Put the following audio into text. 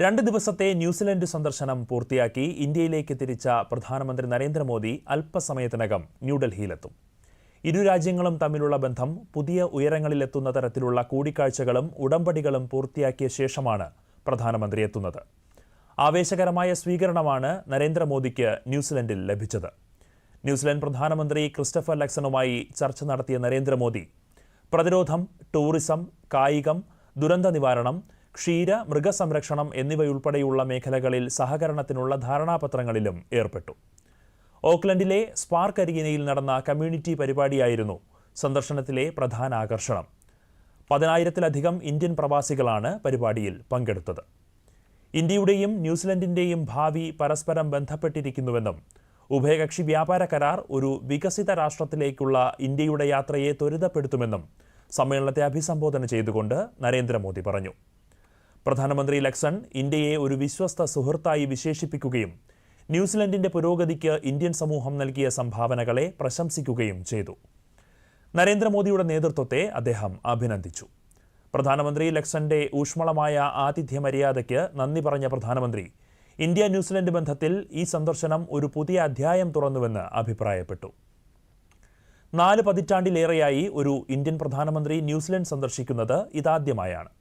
2 ദിവസത്തെ ന്യൂസിലൻഡ് സന്ദർശനം പൂർത്തിയാക്കി ഇന്ത്യയിലേക്ക് തിരിച്ച പ്രധാനമന്ത്രി നരേന്ദ്രമോദി അല്പസമയത്തിനകം ന്യൂഡൽഹിയിലെത്തും. ഇരു രാജ്യങ്ങളും തമ്മിലുള്ള ബന്ധം പുതിയ ഉയരങ്ങളിലെത്തുന്ന തരത്തിലുള്ള കൂടിക്കാഴ്ചകളും ഉടമ്പടികളും പൂർത്തിയാക്കിയ ശേഷമാണ് പ്രധാനമന്ത്രി എത്തുന്നത്. ആവേശകരമായ സ്വീകരണമാണ് നരേന്ദ്രമോദിക്ക് ന്യൂസിലൻഡിൽ ലഭിച്ചത്. ന്യൂസിലൻഡ് പ്രധാനമന്ത്രി ക്രിസ്റ്റഫർ ലക്സണുമായി ചർച്ച നടത്തിയ നരേന്ദ്രമോദി പ്രതിരോധം, ടൂറിസം, കായികം, ദുരന്ത നിവാരണം, ക്ഷീര മൃഗസംരക്ഷണം എന്നിവയുൾപ്പെടെയുള്ള മേഖലകളിൽ സഹകരണത്തിനുള്ള ധാരണാപത്രങ്ങളിലും ഏർപ്പെട്ടു. ഓക്ലൻഡിലെ സ്പാർക്ക് അരീനയിൽ നടന്ന കമ്മ്യൂണിറ്റി പരിപാടിയായിരുന്നു സന്ദർശനത്തിലെ പ്രധാന ആകർഷണം. 10,000-ലധികം ഇന്ത്യൻ പ്രവാസികളാണ് പരിപാടിയിൽ പങ്കെടുത്തത്. ഇന്ത്യയുടെയും ന്യൂസിലൻഡിന്റെയും ഭാവി പരസ്പരം ബന്ധപ്പെട്ടിരിക്കുന്നുവെന്നും ഉഭയകക്ഷി വ്യാപാര കരാർ ഒരു വികസിത രാഷ്ട്രത്തിലേക്കുള്ള ഇന്ത്യയുടെ യാത്രയെ ത്വരിതപ്പെടുത്തുമെന്നും സമ്മേളനത്തെ അഭിസംബോധന ചെയ്തുകൊണ്ട് നരേന്ദ്രമോദി പറഞ്ഞു. പ്രധാനമന്ത്രി ലക്സൺ ഇന്ത്യയെ ഒരു വിശ്വസ്ത സുഹൃത്തായി വിശേഷിപ്പിക്കുകയും ന്യൂസിലൻഡിന്റെ പുരോഗതിക്ക് ഇന്ത്യൻ സമൂഹം നൽകിയ സംഭാവനകളെ പ്രശംസിക്കുകയും ചെയ്തു. നരേന്ദ്രമോദിയുടെ നേതൃത്വത്തെ അദ്ദേഹം അഭിനന്ദിച്ചു. പ്രധാനമന്ത്രി ലക്സന്റെ ഊഷ്മളമായ ആതിഥ്യ മര്യാദയ്ക്ക് നന്ദി പറഞ്ഞ പ്രധാനമന്ത്രി ഇന്ത്യ ന്യൂസിലൻഡ് ബന്ധത്തിൽ ഈ സന്ദർശനം ഒരു പുതിയ അധ്യായം തുറന്നുവെന്ന് അഭിപ്രായപ്പെട്ടു. 4 പതിറ്റാണ്ടിലേറെയായി ഒരു ഇന്ത്യൻ പ്രധാനമന്ത്രി ന്യൂസിലൻഡ് സന്ദർശിക്കുന്നത് ഇതാദ്യമായാണ്.